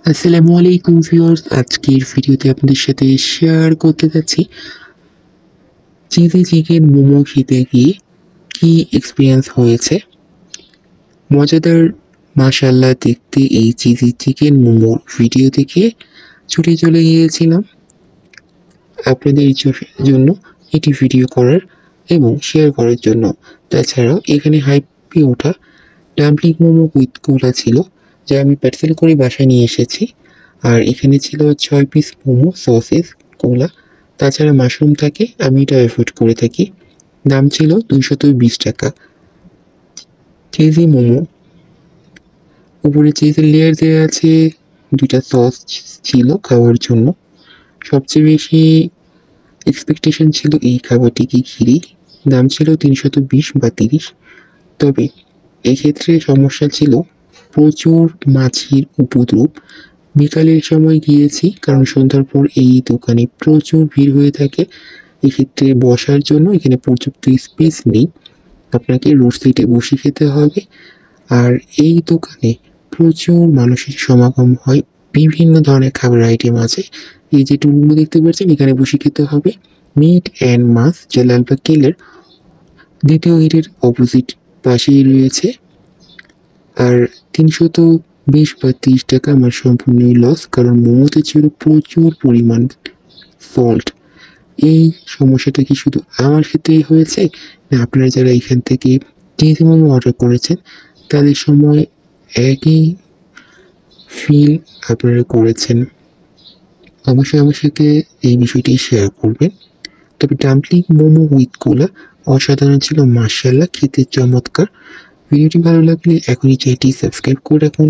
আসসালামু আলাইকুম ভিউয়ার্স, আজকের ভিডিওতে আপনাদের সাথে শেয়ার করতে যাচ্ছি চিলি চিকেন মোমো খেতে গিয়ে কি এক্সপিরিয়েন্স হয়েছে। মজাদার মাশাআল্লাহ দেখতে এই চিলি চিকেন মোমোর ভিডিও দেখে ছুটে চলে গিয়েছিলাম আপনাদের জন্য এটি ভিডিও করার এবং শেয়ার করার জন্য। তাছাড়াও এখানে হাইপে ওঠা ডাম্পলিং মোমো উইথ কোলা ছিল, যা আমি পার্সেল করে বাসায় নিয়ে এসেছি। আর এখানে ছিল 6 পিস মোমো, সসেস, কোলা, তাছাড়া মাশরুম থাকে, আমি এটা অ্যাভয়েড করে থাকি। দাম ছিল 220 টাকা। চিজি মোমো, উপরে চিজের লেয়ার দেওয়া আছে, 2টা সস ছিল খাওয়ার জন্য। সবচেয়ে বেশি এক্সপেকটেশন ছিল এই খাবারটিকে ঘিরেই। দাম ছিল 320 বা 30। তবে এক্ষেত্রে সমস্যা ছিল প্রচুর মাছির উপদ্রব। বিকালের সময় গিয়েছি, কারণ সন্ধ্যার পর এই দোকানে প্রচুর ভিড় হয়ে থাকে। এক্ষেত্রে বসার জন্য এখানে পর্যাপ্ত স্পেস নেই, আপনাকে রোড সাইডে বসে খেতে হবে। আর এই দোকানে প্রচুর মানুষের সমাগম হয়, বিভিন্ন ধরনের খাবার আইটেম আছে। এই যে টুলগুলো দেখতে পাচ্ছেন, এখানে বসে খেতে হবে। মিট অ্যান্ড মাছ, যা লালবাগ কেল্লার দ্বিতীয় গেটের অপোজিট পাশেই রয়েছে। আর 320 বা 30 টাকা আমার সম্পূর্ণই লস, কারণ মোমোতে ছিল প্রচুর পরিমাণ সল্ট। এই সমস্যাটা কি শুধু আমার ক্ষেত্রেই হয়েছে, না আপনারা যারা এখান থেকে চিজি মোমো অর্ডার করেছেন তাদের সময় একই ফিল আপনারা করেছেন? অবশ্যই আমার সাথে এই বিষয়টি শেয়ার করবেন। তবে ডাম্পলিং মোমো উইথ কোলা অসাধারণ ছিল, মাশাআল্লাহ, খেতে চমৎকার। ভিডিওটি ভালো লাগলে এখনই চ্যানেলটি সাবস্ক্রাইব করে রাখুন।